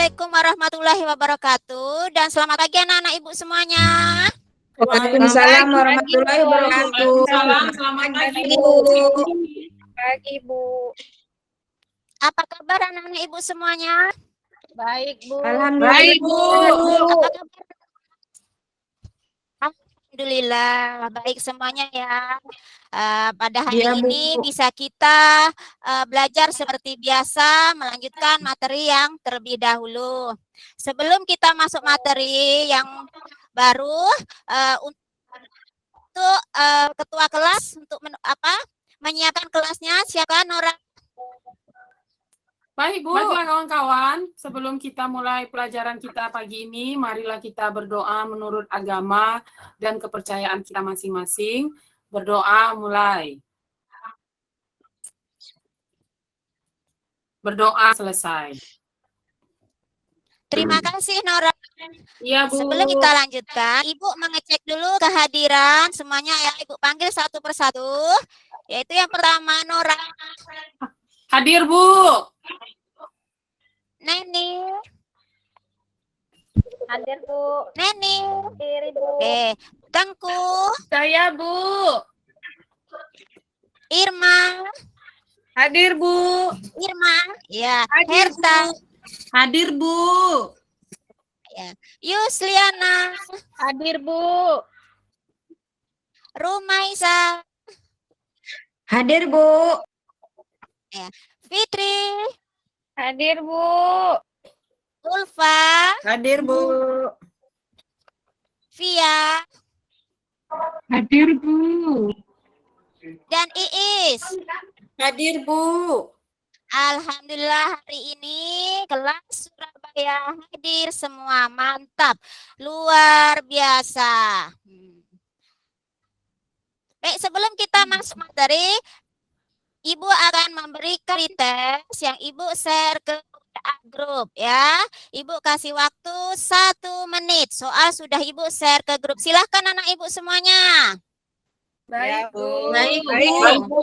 Assalamualaikum warahmatullahi wabarakatuh dan selamat pagi anak-anak ibu semuanya. Waalaikumsalam warahmatullahi wabarakatuh. Selamat pagi, Bu. Pagi, Bu. Apa kabar anak-anak ibu semuanya? Baik, Bu. Alhamdulillah. Baik, Bu. Apa kabar? Alhamdulillah baik semuanya ya. Pada hari Iya, Bu. ini bisa kita belajar seperti biasa, melanjutkan materi yang terlebih dahulu. Sebelum kita masuk materi yang baru, untuk ketua kelas untuk menyiapkan kelasnya, siapa Nora? Baik, Bu. Baiklah kawan-kawan, sebelum kita mulai pelajaran kita pagi ini, marilah kita berdoa menurut agama dan kepercayaan kita masing-masing. Berdoa mulai. Berdoa selesai. Terima kasih Nora. Iya, Bu. Sebelum kita lanjutkan, Ibu mengecek dulu kehadiran semuanya ya. Ibu panggil satu persatu. Yaitu yang pertama Nora. Hadir, Bu. Neni. Hadir, Bu. Neni. Hadir, Bu. Oke. Tengku. Saya, Bu. Irma. Hadir, Bu. Irma. Ya. Hadir, Herta. Hadir, Bu. Ya. Yusliana. Hadir, Bu. Rumaisa. Hadir, Bu. Ya. Fitri. Hadir, Bu. Ulfa. Hadir, Bu. Via. Hadir, Bu. Dan Iis. Hadir, Bu. Alhamdulillah hari ini kelas Surabaya hadir semua, mantap, luar biasa. Baik, sebelum kita masuk materi, Ibu akan memberikan tes yang Ibu share ke grup ya. Ibu kasih waktu 1 menit. Soal sudah Ibu share ke grup. Silahkan anak Ibu semuanya. Baik, Bu. Baik, Baik, Bu.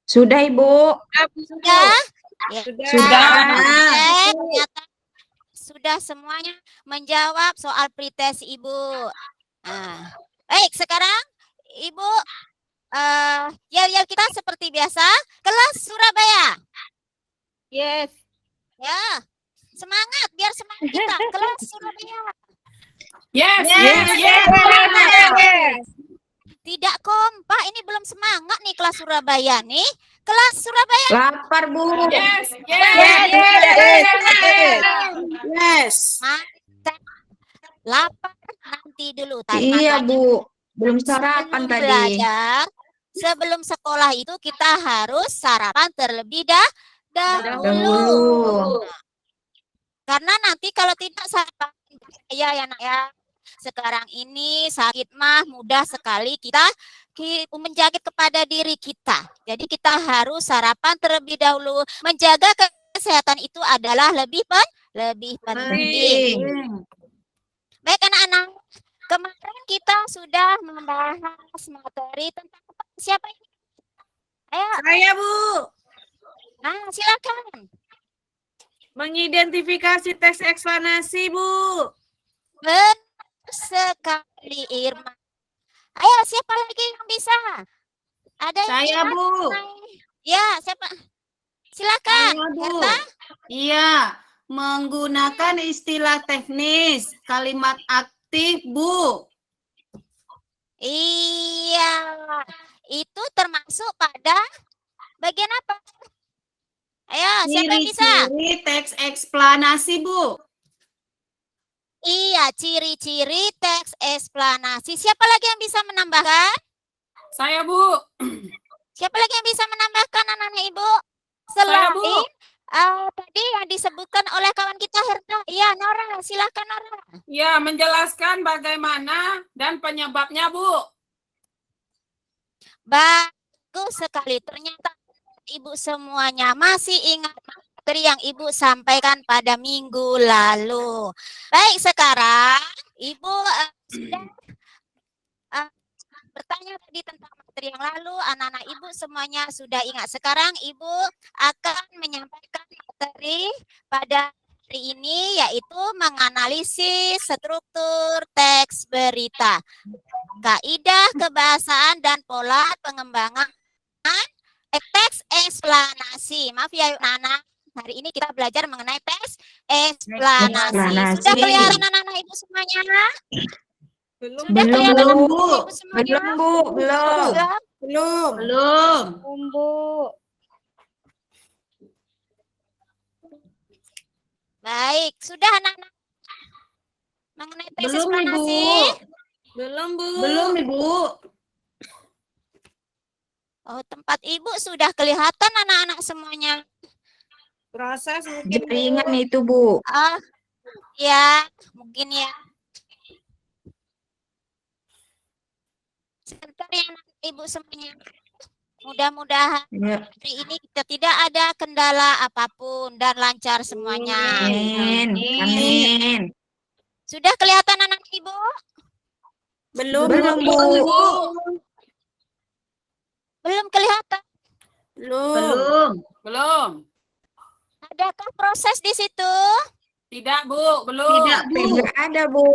Sudah, Ibu. Sudah? Ya. Sudah. Ternyata sudah semuanya menjawab soal pretest Ibu. Nah, baik, sekarang Ibu ya kita seperti biasa kelas Surabaya. Yes. Ya. Semangat, biar semangat kita kelas Surabaya. Yes, Yes, yes, yes. Yes. Tidak kompak, ini belum semangat nih kelas Surabaya nih. Kelas Surabaya. Lapar, Bu. Yes, yes. Yes. Mantap. Lapar nanti dulu. Iya, Makanya Bu. Belum sarapan sebelum tadi. belajar, sebelum sekolah itu kita harus sarapan terlebih dahulu. Karena nanti kalau tidak sarapan ya nak ya. Sekarang ini sakit mah mudah sekali kita menjaga kepada diri kita. Jadi kita harus sarapan terlebih dahulu. Menjaga kesehatan itu adalah lebih penting. Baik anak-anak, kemarin kita sudah membahas materi tentang siapa ini? Ayo. Saya, Bu. Nah, silakan. Mengidentifikasi teks eksplanasi, Bu. Benar sekali Irma. Ayo, siapa lagi yang bisa? Ada yang Saya, bisa? Bu. Ya, siapa? Silakan. Saya, Bu. Herta? Iya, menggunakan istilah teknis, kalimat aktif, Bu. Iya. Itu termasuk pada bagian apa? Ayo, siapa yang bisa? Ciri-ciri teks eksplanasi, Bu. Iya, ciri-ciri teks eksplanasi. Siapa lagi yang bisa menambahkan? Saya, Bu. Siapa lagi yang bisa menambahkan anak-anak Ibu? Saya, Bu. Selain tadi yang disebutkan oleh kawan kita Herta. Iya, Nora. Silakan Nora. Ya, menjelaskan bagaimana dan penyebabnya, Bu. Bagus sekali. Ternyata Ibu semuanya masih ingat materi yang Ibu sampaikan pada minggu lalu. Baik, sekarang Ibu sudah bertanya tadi tentang materi yang lalu, anak-anak Ibu semuanya sudah ingat. Sekarang Ibu akan menyampaikan materi pada hari ini, yaitu menganalisis struktur teks berita, kaidah kebahasaan dan pola pengembangan teks eksplanasi. Maaf ya Nana, hari ini kita belajar mengenai teks eksplanasi. Eksplanasi. Sudah kelihatan anak-anak Ibu semuanya? Belum. Sudah kelihatan Belum, Bu. anak-anak Ibu semuanya? Belum, Bu. Belum. Belum? Belum. Bu. Baik, sudah anak-anak mengenai teks Belum, Ibu. eksplanasi? Belum, Bu. Belum, Ibu. Oh, tempat Ibu sudah kelihatan anak-anak semuanya. Proses mungkin, Bu. Jaringan itu, Bu. Oh, ya, mungkin ya. Sebentar ya anak Ibu semuanya. Mudah-mudahan Ya. hari ini kita tidak ada kendala apapun dan lancar semuanya. Amin. Amin. Sudah kelihatan anak Ibu? Belum, Belum, Bu. Belum kelihatan. Belum. Belum. Adakah proses di situ? Tidak, Bu. Belum. Tidak ada, Bu.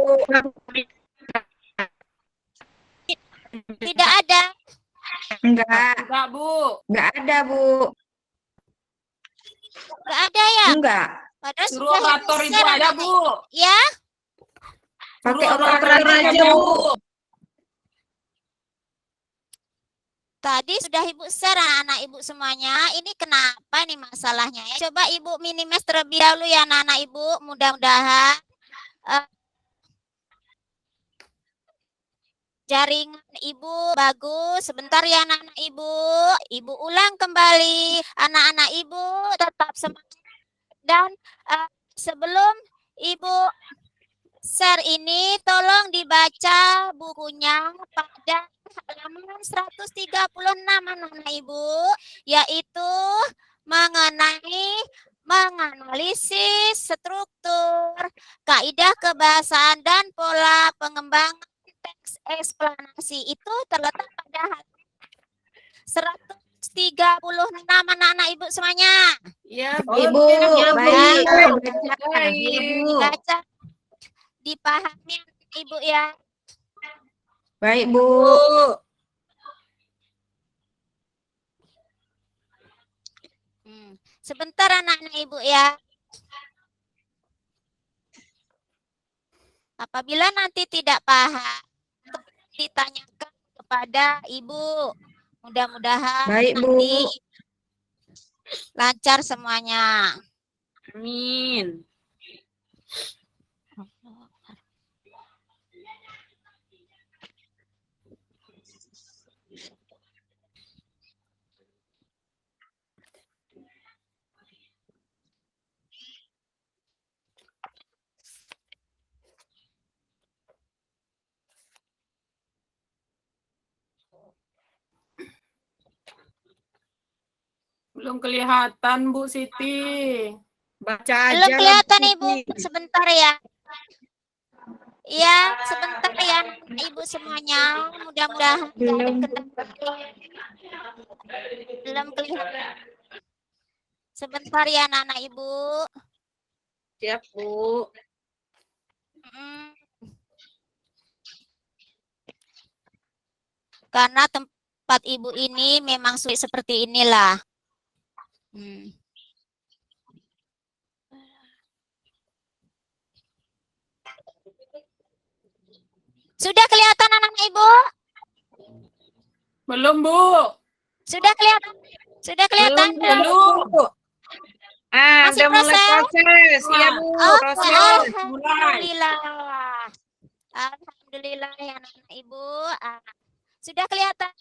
Tidak ada. Enggak. Tidak, Bu. Enggak ada, Bu. Enggak ada ya? Enggak. Padahal Suruh sudah operator Ibu share ada, anak-anak. Bu. Ya, Pakai Suruh operator operator aja, Bu. tadi sudah Ibu share anak-anak Ibu semuanya. Ini kenapa nih masalahnya ya? Coba Ibu minimize terlebih dahulu ya anak-anak Ibu. Mudah-mudahan jaringan Ibu bagus. Sebentar ya anak-anak Ibu. Ibu ulang kembali. Anak-anak Ibu tetap semangat. Dan sebelum Ibu share ini, tolong dibaca bukunya pada halaman 136 anak-anak Ibu, yaitu menganalisis struktur, kaidah kebahasaan dan pola pengembangan teks eksplanasi. Itu terletak pada halaman 136 anak-anak Ibu semuanya. Ya, Ibu, baik. Baca. Ibu. Dibaca, dipahami Ibu ya. Baik, Bu. Sebentar anak-anak Ibu ya. Apabila nanti tidak paham, ditanyakan kepada Ibu. Mudah-mudahan Baik, Bu. nanti lancar semuanya. Amin. Belum kelihatan, Bu Siti. Baca Belum aja. kelihatan Bu Ibu, Siti. sebentar ya. Iya, sebentar ya Ibu semuanya. Mudah-mudahan tidak ada kendala. Belum kelihatan. Sebentar ya anak-anak Ibu. Siap, Bu. Mm. Karena tempat Ibu ini memang sulit seperti inilah. Sudah kelihatan anak-anak Ibu? Belum, Bu. Sudah kelihatan? Sudah kelihatan? Belum. Ah, Masih udah mulai proses. Iya, Bu. Oke, Proses. alhamdulillah. Alhamdulillah ya anak-anak Ibu. Sudah kelihatan?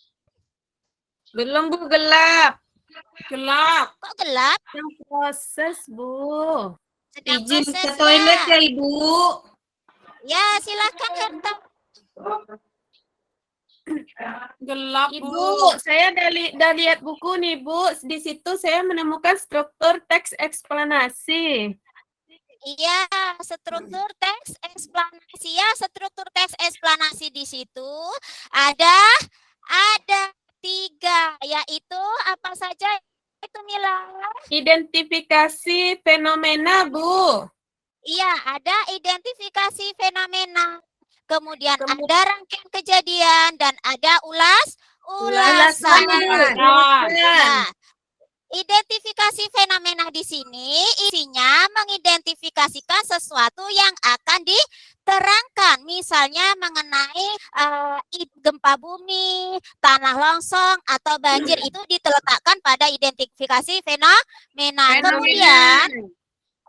Belum, Bu. Gelap. Gelap. Kok gelap? Yang proses, Bu. Sedang Izin proses ke toilet ya? ya, Ibu. Ya, silakan Herta. Gelap, Ibu, Bu. saya udah lihat buku nih, Bu. Di situ saya menemukan struktur teks eksplanasi. Iya, struktur teks eksplanasi ya, struktur teks eksplanasi di situ ada ketiga, yaitu apa saja itu Mila? Identifikasi fenomena, Bu. Iya, ada identifikasi fenomena. Kemudian ada rangkaian kejadian dan ada ulasan. Nah, identifikasi fenomena di sini isinya mengidentifikasikan sesuatu yang akan diterangkan, misalnya mengenai gempa bumi, tanah longsor atau banjir itu diletakkan pada identifikasi fenomena. Kemudian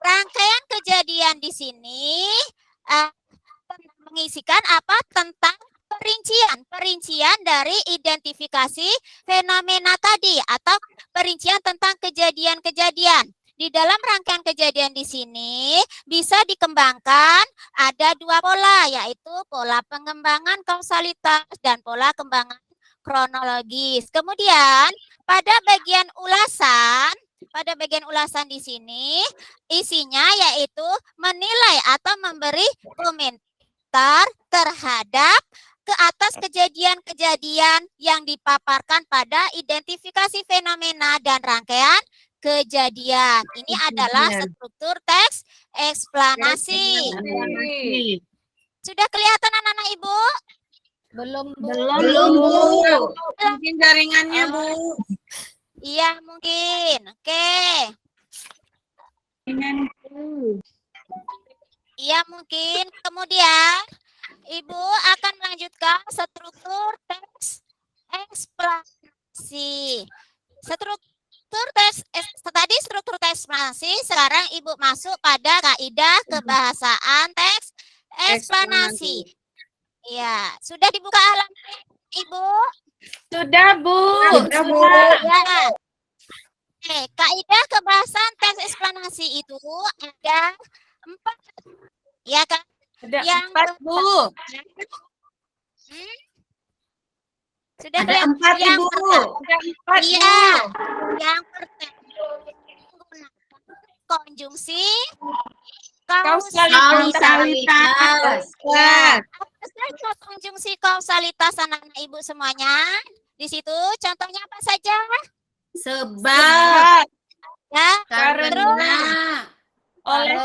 rangkaian kejadian di sini mengisikan apa tentang perincian dari identifikasi fenomena tadi atau perincian tentang kejadian-kejadian. Di dalam rangkaian kejadian di sini bisa dikembangkan ada dua pola, yaitu pola pengembangan kausalitas dan pola pengembangan kronologis. Kemudian pada bagian ulasan di sini isinya yaitu menilai atau memberi komentar terhadap ke atas kejadian-kejadian yang dipaparkan pada identifikasi fenomena dan rangkaian kejadian. Ini adalah struktur teks eksplanasi. Sudah kelihatan anak-anak Ibu? Belum, Bu. Mungkin jaringannya, Bu. Iya, mungkin. Oke. Iya, mungkin. Kemudian Ibu akan melanjutkan struktur teks eksplanasi. Struktur teks eksplanasi, sekarang Ibu masuk pada kaidah kebahasaan teks eksplanasi. Iya, sudah dibuka halaman Ibu? Sudah, Bu. Ya. Oke, kaidah kebahasaan teks eksplanasi itu ada 4. Ya kan? Ada Yang 4, Bu. Sudah Ada 4, yang Ibu. Ada 4, Iya. Bu. Yang pertama menggunakan konjungsi Kausalitas. Apa saja konjungsi kausalitas anak-anak Ibu semuanya? Di situ contohnya apa saja? Sebab, Ya, karena, Oleh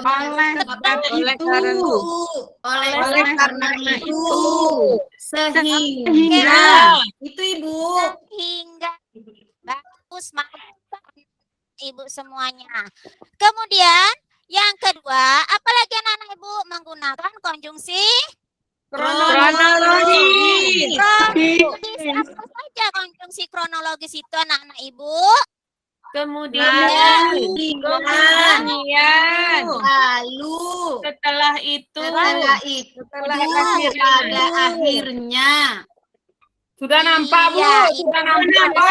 karena itu, sehingga. Itu Ibu. hingga bagus mantap Ibu semuanya. Kemudian yang kedua, apalagi anak-anak Ibu menggunakan konjungsi kronologis. kronologis. Apa saja konjungsi kronologis itu anak-anak Ibu? Kemudian, Lalu, setelah itu, pada akhirnya. Sudah nampak, Bu? Iya, Sudah nampak, Bu?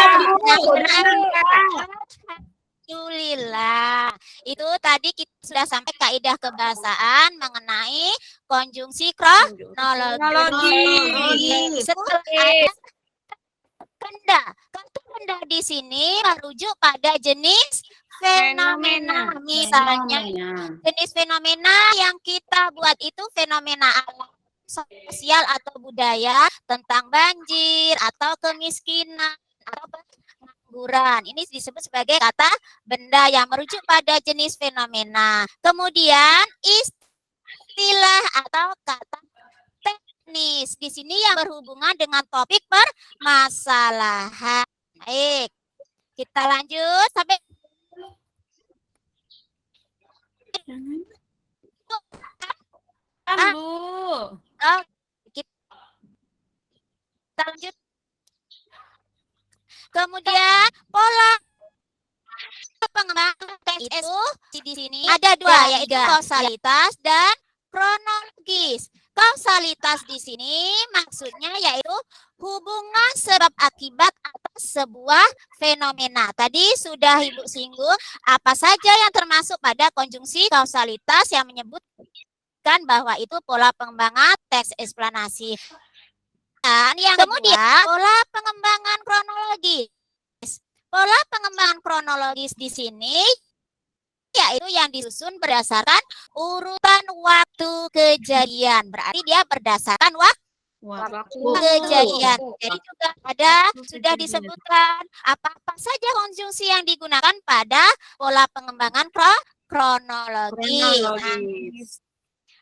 Alhamdulillah. Itu tadi kita sudah sampai kaidah kebahasaan mengenai konjungsi kronologi. Setelah ada kata benda di sini merujuk pada jenis fenomena. Misalnya jenis fenomena yang kita buat itu fenomena alam, sosial atau budaya, tentang banjir atau kemiskinan atau pengangguran. Ini disebut sebagai kata benda yang merujuk pada jenis fenomena. Kemudian istilah atau kata teknis di sini yang berhubungan dengan topik permasalahan. Baik, kita lanjut sampai Bu. kita lanjut. Kemudian pola pengembangan teks itu di sini ada dua, yaitu kausalitas dan kronologis. Kausalitas di sini maksudnya yaitu hubungan sebab akibat atas sebuah fenomena. Tadi sudah Ibu singgung apa saja yang termasuk pada konjungsi kausalitas yang menyebutkan bahwa itu pola pengembangan teks eksplanasi. Dan yang kemudian pola pengembangan kronologis. Pola pengembangan kronologis di sini yaitu yang disusun berdasarkan urutan waktu kejadian. Berarti dia berdasarkan kejadian. Jadi juga ada sudah disebutkan apa-apa saja konjungsi yang digunakan pada pola pengembangan kronologi. Nah,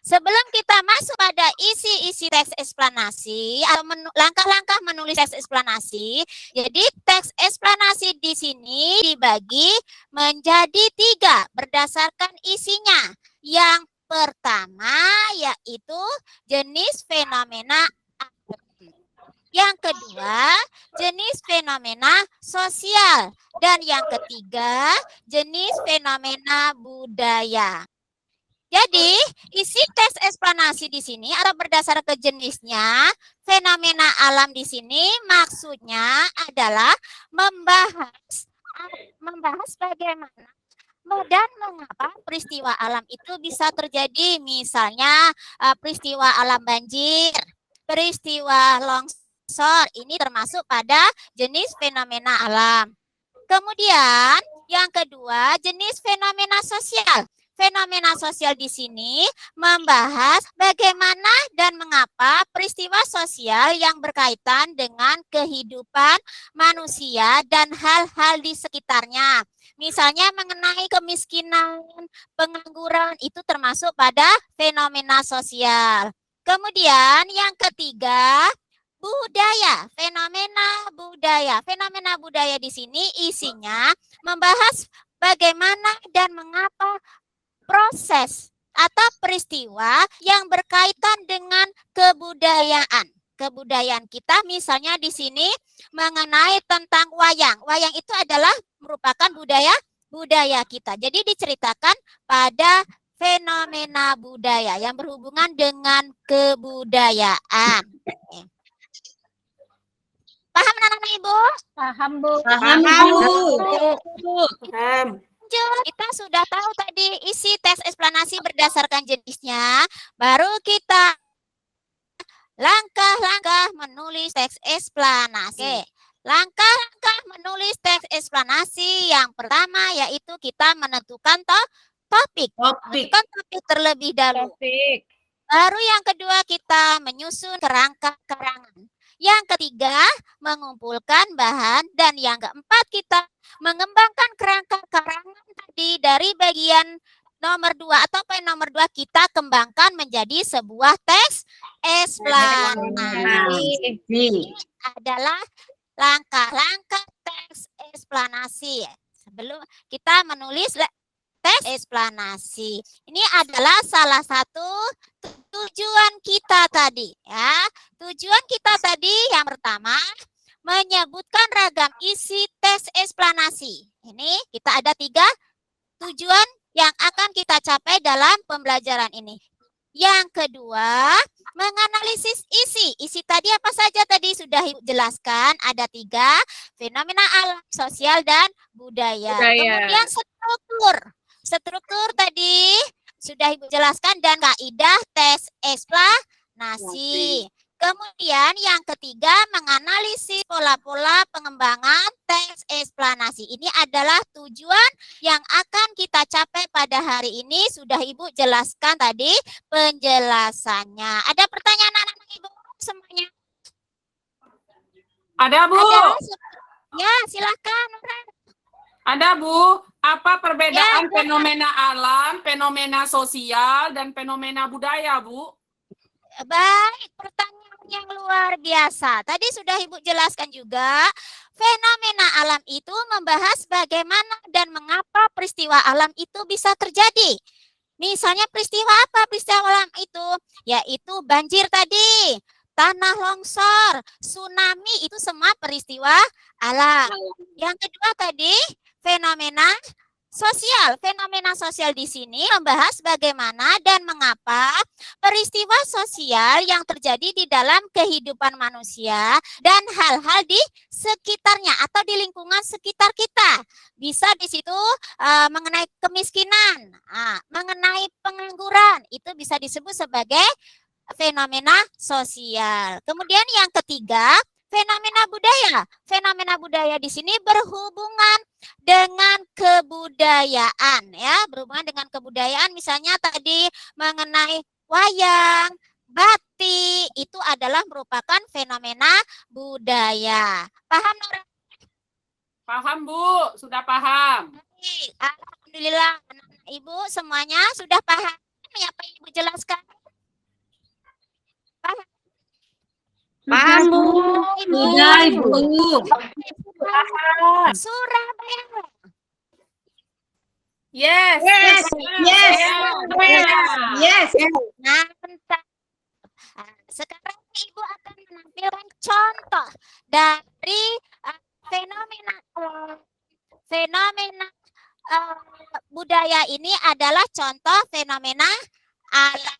sebelum kita masuk pada isi-isi teks eksplanasi atau langkah-langkah menulis teks eksplanasi, jadi teks eksplanasi di sini dibagi menjadi 3 berdasarkan isinya. Yang pertama yaitu jenis fenomena alam. Yang kedua, jenis fenomena sosial. Dan yang ketiga, jenis fenomena budaya. Jadi, isi teks eksplanasi di sini atau berdasarkan ke jenisnya, fenomena alam di sini maksudnya adalah membahas bagaimana dan mengapa peristiwa alam itu bisa terjadi. Misalnya peristiwa alam banjir, peristiwa longsor, ini termasuk pada jenis fenomena alam. Kemudian yang kedua, jenis fenomena sosial. Fenomena sosial di sini membahas bagaimana dan mengapa peristiwa sosial yang berkaitan dengan kehidupan manusia dan hal-hal di sekitarnya. Misalnya mengenai kemiskinan, pengangguran, itu termasuk pada fenomena sosial. Kemudian yang ketiga, budaya, fenomena budaya. Fenomena budaya di sini isinya membahas bagaimana dan mengapa proses atau peristiwa yang berkaitan dengan kebudayaan. Kebudayaan kita misalnya di sini mengenai tentang wayang. Wayang itu adalah merupakan budaya kita. Jadi diceritakan pada fenomena budaya yang berhubungan dengan kebudayaan. Paham anak-anak Ibu? Paham, Bu. Paham, Bu. Paham. Kita sudah tahu tadi isi teks eksplanasi berdasarkan jenisnya. Baru kita langkah-langkah menulis teks eksplanasi. Langkah-langkah menulis teks eksplanasi yang pertama yaitu kita menentukan topik. Menentukan topik terlebih dahulu. Baru yang kedua kita menyusun kerangka karangan. Yang ketiga, mengumpulkan bahan. Dan yang keempat, kita mengembangkan kerangka karangan tadi dari bagian nomor 2 atau poin nomor 2 kita kembangkan menjadi sebuah teks eksplanasi. Adalah langkah-langkah teks eksplanasi. Sebelum kita menulis teks eksplanasi. Ini adalah salah satu tujuan kita tadi, ya. Tujuan kita tadi yang pertama menyebutkan ragam isi teks eksplanasi. Ini kita ada 3 tujuan yang akan kita capai dalam pembelajaran ini. Yang kedua, menganalisis isi. Isi tadi apa saja tadi sudah Ibu jelaskan, ada 3, fenomena alam, sosial, dan budaya. Kemudian struktur tadi sudah Ibu jelaskan dan kaidah teks eksplanasi. Kemudian yang ketiga, menganalisis pola-pola pengembangan teks eksplanasi. Ini adalah tujuan yang akan kita capai pada hari ini. Sudah Ibu jelaskan tadi penjelasannya. Ada pertanyaan anak-anak Ibu semuanya? Ada, Bu. Ya, silakan. Ada, Bu. Apa perbedaan fenomena alam, fenomena sosial, dan fenomena budaya, Bu? Baik, pertanyaan yang luar biasa. Tadi sudah Ibu jelaskan juga, fenomena alam itu membahas bagaimana dan mengapa peristiwa alam itu bisa terjadi. Misalnya peristiwa apa peristiwa alam itu? Yaitu banjir tadi, tanah longsor, tsunami, itu semua peristiwa alam. Yang kedua tadi, fenomena sosial. Fenomena sosial di sini membahas bagaimana dan mengapa peristiwa sosial yang terjadi di dalam kehidupan manusia dan hal-hal di sekitarnya atau di lingkungan sekitar kita. Bisa di situ mengenai kemiskinan, mengenai pengangguran, itu bisa disebut sebagai fenomena sosial. Kemudian yang ketiga, fenomena budaya. Fenomena budaya di sini berhubungan dengan kebudayaan, ya, berhubungan dengan kebudayaan. Misalnya tadi mengenai wayang, batik itu adalah merupakan fenomena budaya. Paham, Nora? Paham, Bu. Sudah paham. Baik, alhamdulillah anak-anak Ibu semuanya sudah paham ya apa yang Ibu jelaskan? Paham, Bu. Ibu. Sudah, Ibu. Surabaya. Yes. Yes. Yes. Yes. Mantap. Nah, sekarang Ibu akan menampilkan contoh dari fenomena budaya ini adalah contoh fenomena alam.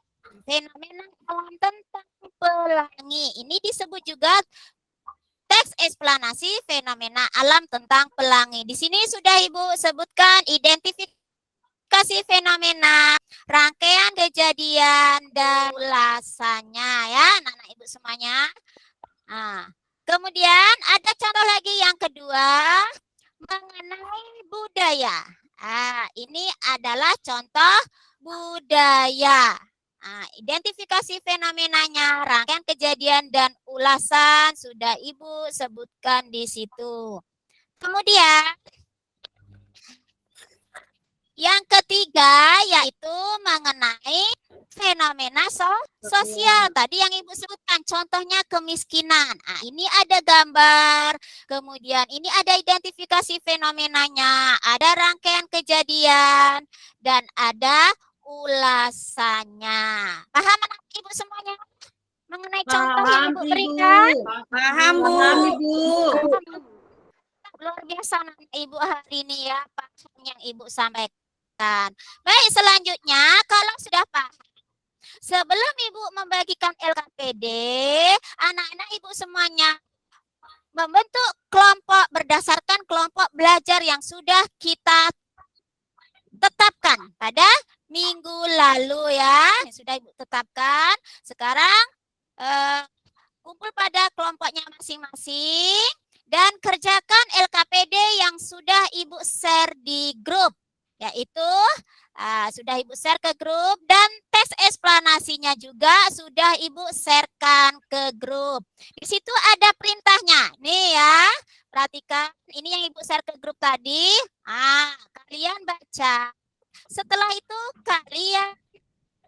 Fenomena alam tentang pelangi. Ini disebut juga teks eksplanasi fenomena alam tentang pelangi. Di sini sudah Ibu sebutkan identifikasi fenomena, rangkaian kejadian, dan ulasannya ya, anak-anak Ibu semuanya. Nah, kemudian ada contoh lagi yang kedua mengenai budaya. Ini adalah contoh budaya. Identifikasi fenomenanya, rangkaian kejadian dan ulasan sudah Ibu sebutkan di situ. Kemudian yang ketiga yaitu mengenai fenomena sosial. Tadi yang Ibu sebutkan contohnya kemiskinan. Ini ada gambar, kemudian ini ada identifikasi fenomenanya, ada rangkaian kejadian, dan ada ulasannya. Paham anak Ibu semuanya mengenai contoh yang Ibu berikan? Paham, Bu. Luar biasa anak Ibu hari ini ya, paham yang Ibu sampaikan. Baik, selanjutnya kalau sudah paham, sebelum Ibu membagikan LKPD, anak-anak Ibu semuanya membentuk kelompok berdasarkan kelompok belajar yang sudah kita tetapkan pada minggu lalu ya, yang sudah Ibu tetapkan. Sekarang kumpul pada kelompoknya masing-masing dan kerjakan LKPD yang sudah Ibu share di grup, yaitu sudah Ibu share ke grup, dan tes eksplanasinya juga sudah Ibu sharekan ke grup. Di situ ada perintahnya. Nih ya, perhatikan ini yang Ibu share ke grup tadi. Kalian baca. Setelah itu kalian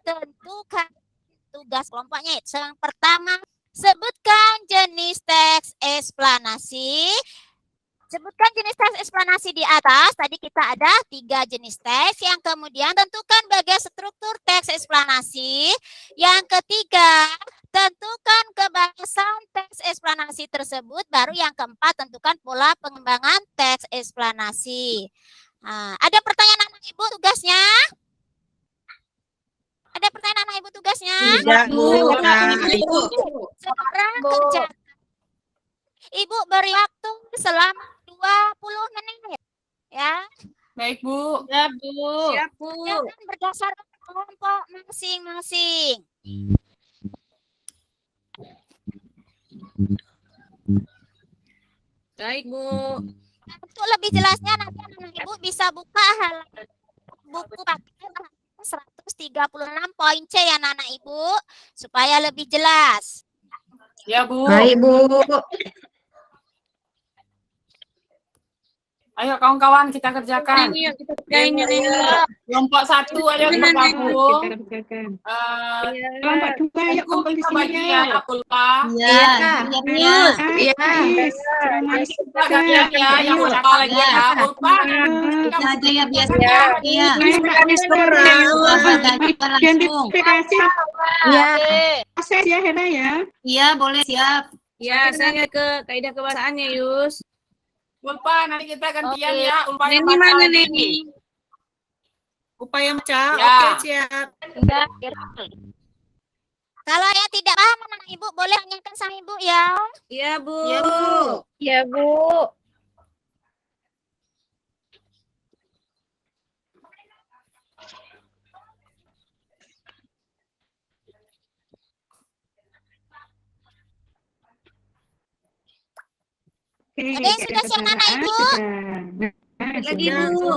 tentukan tugas kelompoknya. Yang pertama, sebutkan jenis teks eksplanasi. Sebutkan jenis teks eksplanasi di atas. Tadi kita ada 3 jenis teks. Yang kemudian tentukan bagian struktur teks eksplanasi. Yang ketiga, tentukan kebahasan teks eksplanasi tersebut. Baru yang keempat, tentukan pola pengembangan teks eksplanasi. Ada pertanyaan anak Ibu tugasnya? Ada pertanyaan anak Ibu tugasnya? Tidak, Bu. Sekarang kerjakan. Ibu beri waktu selama 20 menit. Ya. Baik, Bu. Ya, Bu. Siap, Bu. Jangan berdasarkan kelompok masing-masing. Baik, Bu. Untuk lebih jelasnya nanti anak Ibu bisa buka halaman buku pakai 136 poin C ya anak Ibu, supaya lebih jelas. Ya, Bu. Baik, Bu. Ayo kawan-kawan kita kerjakan. Kelompok 1 ayo kita gabung. Kelompok 2 ayo kumpul di sini. Bagi ya, pulpa. Iya. Iya. Kita gantian ya, yang pulpa lagi ya, pulpa. Kita aja ya biasanya. Iya. Identifikasi Iya. proses ya, Hena ya. Iya, boleh, siap. Ya, saya ke kaidah kebahasaannya, Yus. Pulpa nanti kita gantian Oke. ya, pulpa yang Neni baca mana, lagi. Neni? Upaya baca. Ya. Oke, siap. Kalau yang tidak paham anak Ibu boleh tanyakan sama Ibu ya. Iya, Bu. Iya, Bu. Iya, Bu. Oke, Ada yang sudah siap anak Ibu? Lagi, Bu.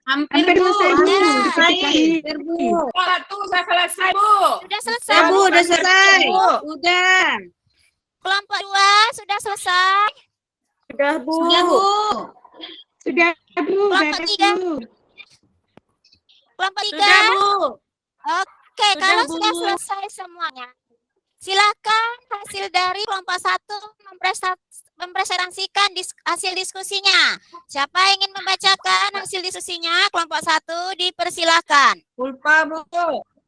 Hampir Hampir Bu. selesai, Bu. Selesai. Hampir, Bu. Satu sudah selesai, Bu. Sudah selesai. Ya Bu, udah Bukan selesai. Bu. Udah. Kelompok 2 sudah selesai. Sudah, Bu. Sudah Bu. Sudah, Bu. Kelompok Beres, 3. Bu. Kelompok 3. Sudah, Bu. Oke, Sudah, kalau Bu. sudah selesai semuanya, silakan hasil dari kelompok 1 mempresentasikan hasil diskusinya. Siapa yang ingin membacakan hasil diskusinya? Kelompok 1 dipersilakan. Ulfa, Bu.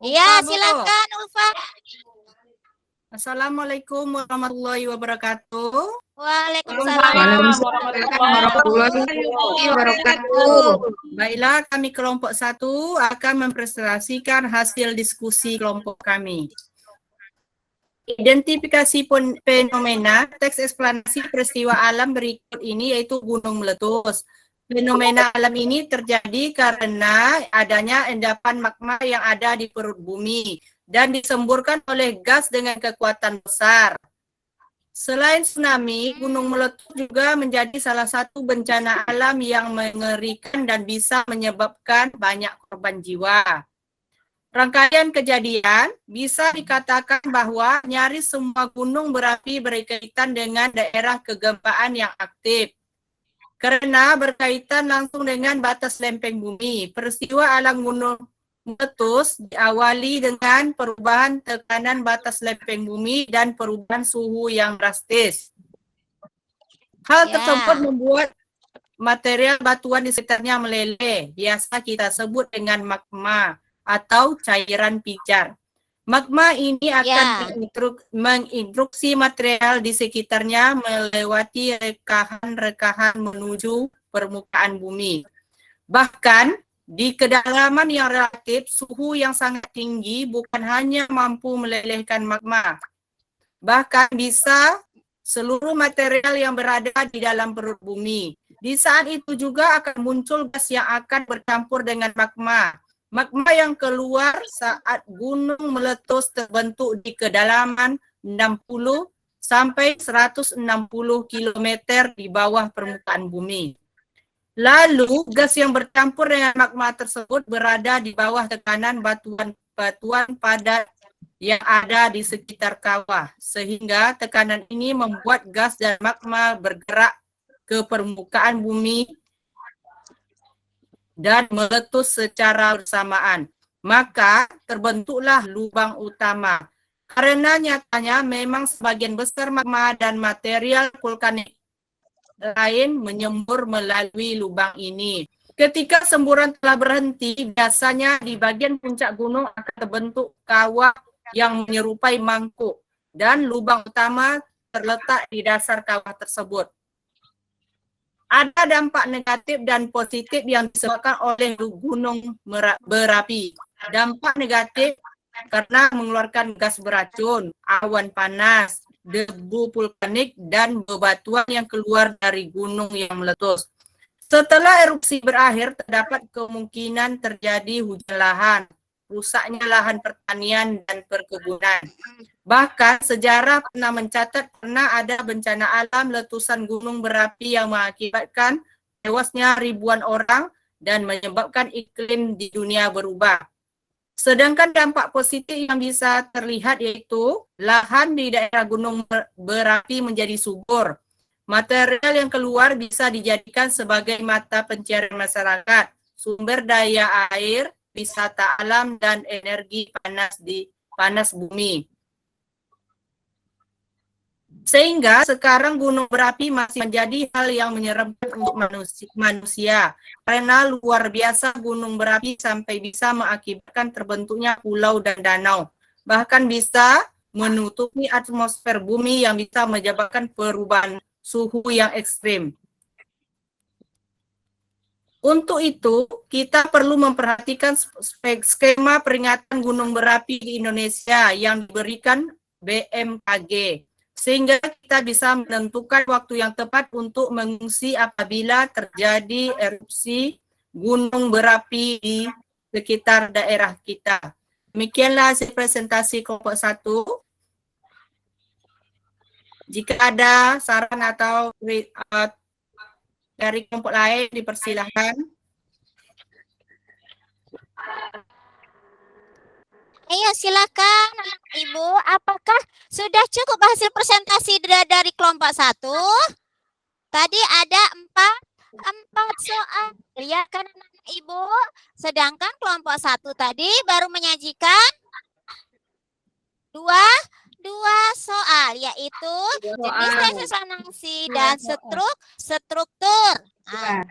Iya, Bu. silakan Ulfa. Assalamualaikum warahmatullahi wabarakatuh. Waalaikumsalam. Warahmatullahi wabarakatuh. Baiklah, kami kelompok 1 akan mempresentasikan hasil diskusi kelompok kami. Identifikasi fenomena teks eksplanasi peristiwa alam berikut ini yaitu gunung meletus. Fenomena alam ini terjadi karena adanya endapan magma yang ada di perut bumi dan disemburkan oleh gas dengan kekuatan besar. Selain tsunami, gunung meletus juga menjadi salah satu bencana alam yang mengerikan dan bisa menyebabkan banyak korban jiwa. Rangkaian kejadian bisa dikatakan bahwa nyaris semua gunung berapi berkaitan dengan daerah kegempaan yang aktif. Karena berkaitan langsung dengan batas lempeng bumi, peristiwa alam gunung meletus diawali dengan perubahan tekanan batas lempeng bumi dan perubahan suhu yang drastis. Hal tersebut membuat material batuan di sekitarnya meleleh, biasa kita sebut dengan magma atau cairan pijar. Magma ini akan menginstruksi material di sekitarnya melewati rekahan-rekahan menuju permukaan bumi. Bahkan di kedalaman yang relatif, suhu yang sangat tinggi bukan hanya mampu melelehkan magma, bahkan bisa seluruh material yang berada di dalam perut bumi. Di saat itu juga akan muncul gas yang akan bercampur dengan magma. Magma yang keluar saat gunung meletus terbentuk di kedalaman 60 sampai 160 km di bawah permukaan bumi. Lalu gas yang bercampur dengan magma tersebut berada di bawah tekanan batuan padat yang ada di sekitar kawah, sehingga tekanan ini membuat gas dan magma bergerak ke permukaan bumi dan meletus secara bersamaan. Maka terbentuklah lubang utama. Karena nyatanya memang sebagian besar magma dan material vulkanik lain menyembur melalui lubang ini. Ketika semburan telah berhenti, biasanya di bagian puncak gunung akan terbentuk kawah yang menyerupai mangkuk dan lubang utama terletak di dasar kawah tersebut. Ada dampak negatif dan positif yang disebabkan oleh gunung berapi. Dampak negatif karena mengeluarkan gas beracun, awan panas, debu vulkanik, dan bebatuan yang keluar dari gunung yang meletus. Setelah erupsi berakhir, terdapat kemungkinan terjadi hujan lahan, rusaknya lahan pertanian dan perkebunan. Bahkan sejarah pernah mencatat pernah ada bencana alam letusan gunung berapi yang mengakibatkan tewasnya ribuan orang dan menyebabkan iklim di dunia berubah. Sedangkan dampak positif yang bisa terlihat yaitu lahan di daerah gunung berapi menjadi subur. Material yang keluar bisa dijadikan sebagai mata pencarian masyarakat, sumber daya air, wisata alam, dan energi panas bumi. Sehingga sekarang gunung berapi masih menjadi hal yang menyeramkan untuk manusia. Karena luar biasa gunung berapi sampai bisa mengakibatkan terbentuknya pulau dan danau. Bahkan bisa menutupi atmosfer bumi yang bisa menyebabkan perubahan suhu yang ekstrim. Untuk itu, kita perlu memperhatikan skema peringatan gunung berapi di Indonesia yang diberikan BMKG. Sehingga kita bisa menentukan waktu yang tepat untuk mengungsi apabila terjadi erupsi gunung berapi di sekitar daerah kita. Demikianlah hasil presentasi kelompok 1. Jika ada saran atau dari kelompok lain, dipersilahkan. Ayo silakan anak Ibu, apakah sudah cukup hasil presentasi dari kelompok 1? Tadi ada empat soal, lihat kan anak Ibu. Sedangkan kelompok 1 tadi baru menyajikan dua soal, yaitu jenis tes eksplanasi dan struktur. Nah,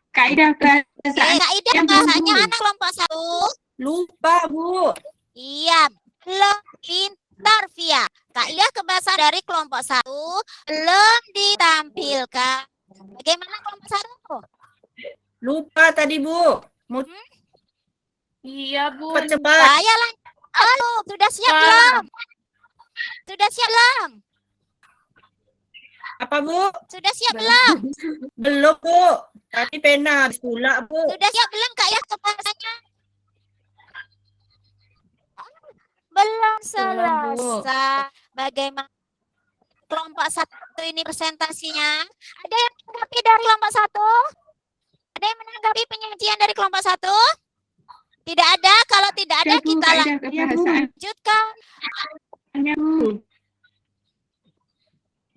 Kaidah bahasa kaidah bahasanya anak kelompok 1. Lupa, Bu. Iya, belum pintar Via. Kaidah kebahasaan dari kelompok 1 belum ditampilkan. Bagaimana kelompok 1? Lupa tadi, Bu. Mau Iya, Bu. cepat. Saya lanjut. Halo, sudah siap belum? Sudah siap belum? Apa, Bu? Sudah siap belum? Belum, Bu. Tadi pena habis pula, Bu. Sudah siap belum kaidah kebahasanya? Belum selesai. Bagaimana kelompok 1 ini presentasinya? Ada yang menanggapi dari kelompok 1? Ada yang menanggapi penyajian dari kelompok 1? Tidak ada. Kalau tidak ada, kita kaidah kebahasaan. lanjutkan.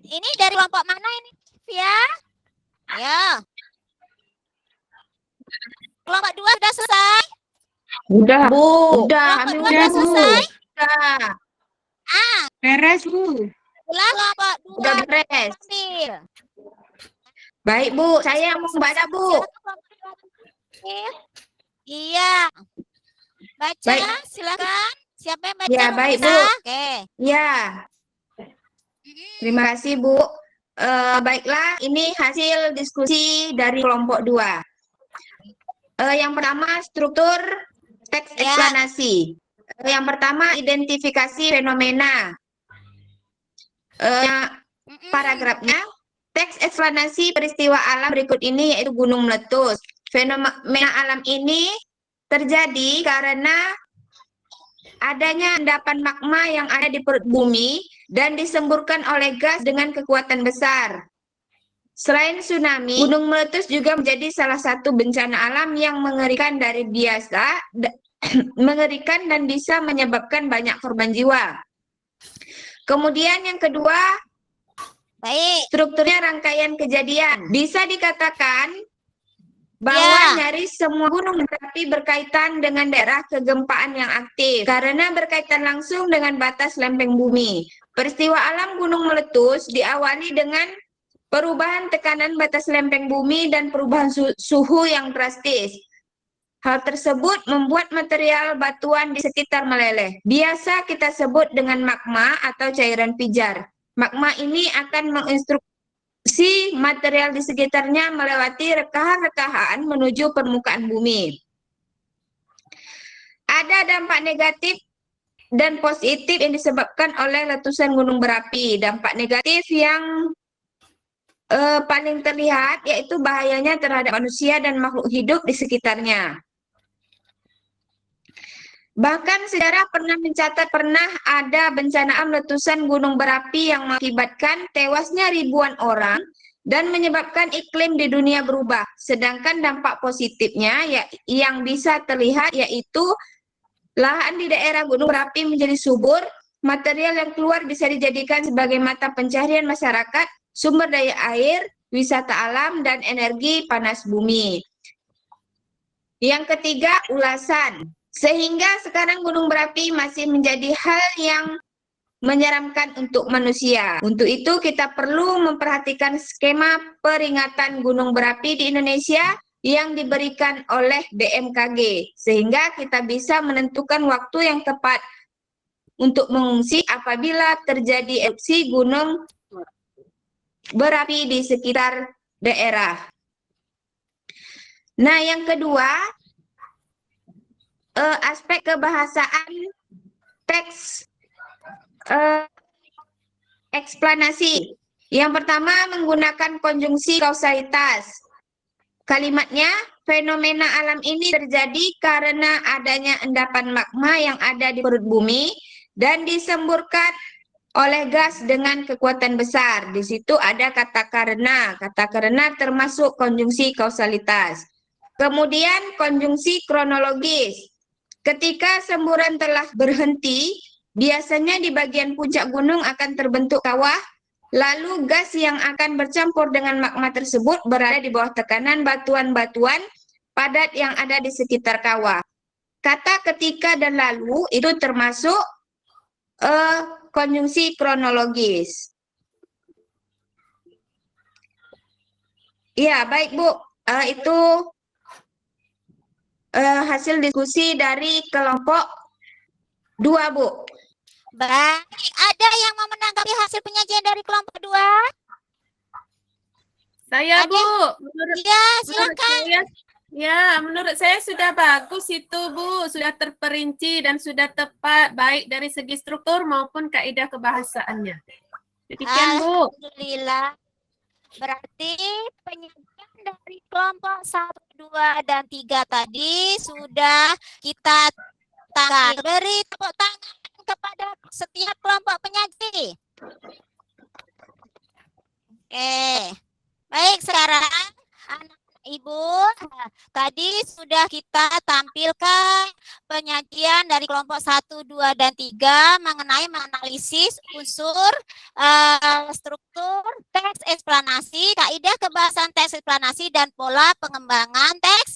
Ini dari kelompok mana ini, Via? Ya. Kelompok 2 sudah selesai? Udah, Bu. Kelompok 2 udah, sudah selesai? beres, Bu. Setelah kelompok 2 Udah beres. ambil. Baik, Bu. Saya mau baca, Bu. Iya. Baca, Baik. silakan. Siapa yang baca? Ya, baik, Bu. Oke. Ya. Terima kasih, Bu. Baiklah, ini hasil diskusi dari kelompok 2. Yang pertama, struktur teks Ya. eksplanasi. Yang pertama, identifikasi fenomena. Paragrafnya, teks eksplanasi peristiwa alam berikut ini yaitu gunung meletus. Fenomena alam ini terjadi karena adanya endapan magma yang ada di perut bumi dan disemburkan oleh gas dengan kekuatan besar. Selain tsunami, gunung meletus juga menjadi salah satu bencana alam yang mengerikan mengerikan dan bisa menyebabkan banyak korban jiwa. Kemudian yang kedua, Baik. strukturnya rangkaian kejadian. Bisa dikatakan bahwa nyaris semua gunung berapi berkaitan dengan daerah kegempaan yang aktif karena berkaitan langsung dengan batas lempeng bumi. Peristiwa alam gunung meletus diawali dengan perubahan tekanan batas lempeng bumi dan perubahan suhu yang drastis. Hal tersebut membuat material batuan di sekitar meleleh. Biasa kita sebut dengan magma atau cairan pijar. Magma ini akan menginstruksi material di sekitarnya melewati rekahan-rekahan menuju permukaan bumi. Ada dampak negatif dan positif yang disebabkan oleh letusan gunung berapi. Dampak negatif yang paling terlihat yaitu bahayanya terhadap manusia dan makhluk hidup di sekitarnya. Bahkan sejarah pernah mencatat ada bencana alam letusan gunung berapi yang mengakibatkan tewasnya ribuan orang dan menyebabkan iklim di dunia berubah. Sedangkan dampak positifnya yang bisa terlihat yaitu lahan di daerah gunung berapi menjadi subur, material yang keluar bisa dijadikan sebagai mata pencaharian masyarakat, sumber daya air, wisata alam, dan energi panas bumi. Yang ketiga, ulasan. Sehingga sekarang gunung berapi masih menjadi hal yang menyeramkan untuk manusia. Untuk itu kita perlu memperhatikan skema peringatan gunung berapi di Indonesia yang diberikan oleh BMKG. Sehingga kita bisa menentukan waktu yang tepat untuk mengungsi apabila terjadi erupsi gunung berapi di sekitar daerah. Nah, yang kedua, aspek kebahasaan teks eksplanasi. Yang pertama, menggunakan konjungsi kausalitas. Kalimatnya, fenomena alam ini terjadi karena adanya endapan magma yang ada di perut bumi dan disemburkan oleh gas dengan kekuatan besar. Di situ ada kata karena. Kata karena termasuk konjungsi kausalitas. Kemudian konjungsi kronologis. Ketika semburan telah berhenti, biasanya di bagian puncak gunung akan terbentuk kawah, lalu gas yang akan bercampur dengan magma tersebut berada di bawah tekanan batuan-batuan padat yang ada di sekitar kawah. Kata ketika dan lalu itu termasuk konjungsi kronologis. Ya, baik Bu. Itu hasil diskusi dari kelompok 2, Bu. Baik, ada yang mau menanggapi hasil penyajian dari kelompok 2? Saya, Ada? Bu. Menurut Ya, Menurut silakan. saya, menurut saya sudah bagus itu, Bu. Sudah terperinci dan sudah tepat, baik dari segi struktur maupun kaidah kebahasaannya. Demikian, Bu. Alhamdulillah. Berarti penyajian dari kelompok 1, 2, dan 3 tadi sudah kita tangani. Beri tepuk tangan kepada setiap kelompok penyaji. Oke. Baik, sekarang anak Ibu, tadi sudah kita tampilkan penyajian dari kelompok 1, 2, dan 3 mengenai menganalisis unsur struktur teks eksplanasi, kaidah kebahasan teks eksplanasi, dan pola pengembangan teks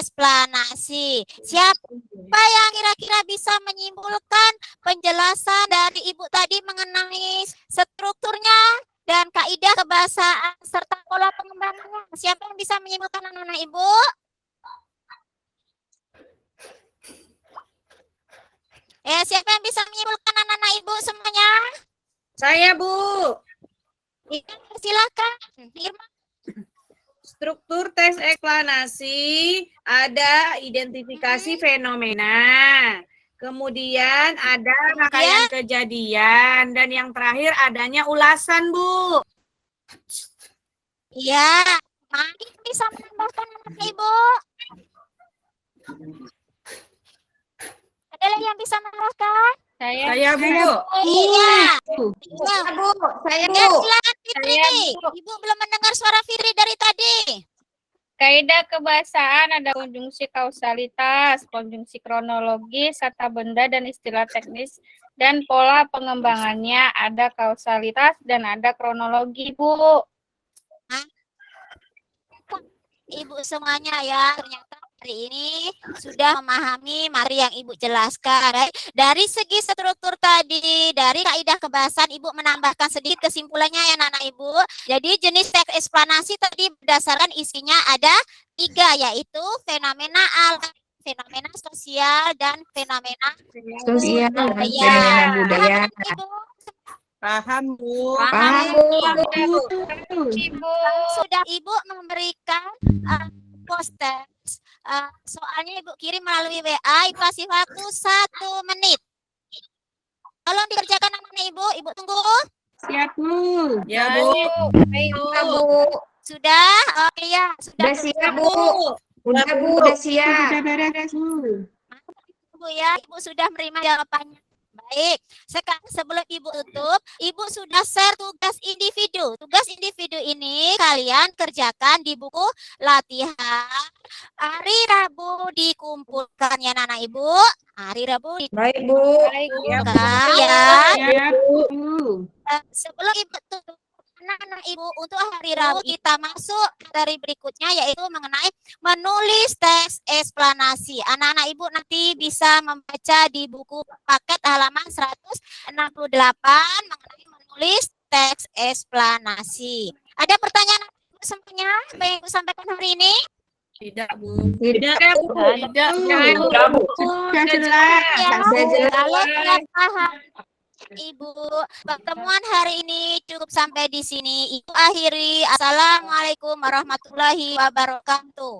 eksplanasi. Siapa yang kira-kira bisa menyimpulkan penjelasan dari Ibu tadi mengenai strukturnya dan kaidah kebahasaan serta pola pengembangannya? Siapa yang bisa menyimpulkan, anak-anak Ibu? Siapa yang bisa menyimpulkan, anak-anak Ibu semuanya? Saya, Bu. Ya, silakan, Irma. Struktur teks eksplanasi ada identifikasi fenomena. Kemudian ada rangkaian kejadian dan yang terakhir adanya ulasan, Bu. Iya, mari bisa menambahkan, anak-anak Ibu. Ada lagi yang bisa menambahkan? Saya, Bu. Iya. Bu, saya Ya, Bu. silakan Fitri. Ibu belum mendengar suara Fitri dari tadi. Kaidah kebahasaan ada konjungsi kausalitas, konjungsi kronologis, kata benda dan istilah teknis, dan pola pengembangannya ada kausalitas dan ada kronologi, Bu. Ibu semuanya ya, ternyata hari ini sudah memahami materi yang Ibu jelaskan. Baik. Dari segi struktur tadi, dari kaidah kebahasan, Ibu menambahkan sedikit kesimpulannya ya, anak Ibu. Jadi jenis teks eksplanasi tadi berdasarkan isinya ada 3, yaitu fenomena alam, fenomena sosial, dan fenomena Sosial dan budaya. fenomena budaya. Ibu, Paham, Bu. Paham, Bu. Ibu. sudah Ibu memberikan poster. Soalnya Ibu kirim melalui WA, Ibu kasih waktu 1 menit. Tolong dikerjakan, anak-anak Ibu. Ibu tunggu. Siap, Bu. Ya, Bu. Ya, Bu. Sudah? Oke ya, sudah. Udah siap, Bu. Udah, Bu. Udah siap. Sudah beres, Bu. Ibu ya, Ibu sudah menerima jawabannya. Baik, sekarang sebelum Ibu tutup, Ibu sudah share tugas individu. Tugas individu ini kalian kerjakan di buku latihan. Hari Rabu dikumpulkan ya, anak Ibu. Hari Rabu Baik, Bu. dikumpulkan ya. Siap, Bu. Sebelum Ibu tutup, anak-anak Ibu, untuk hari Rabu kita masuk dari berikutnya, yaitu mengenai menulis teks eksplanasi. Anak-anak Ibu nanti bisa membaca di buku paket halaman 168 mengenai menulis teks eksplanasi. Ada pertanyaan semuanya apa yang Ibu sampaikan hari ini? Tidak, Bu. Tidak, Bu. Tidak, Bu. Sudah jelas. Ya, Sudah jelas. kalau sudah paham, Ibu, pertemuan hari ini cukup sampai di sini. Ibu akhiri. Assalamualaikum warahmatullahi wabarakatuh.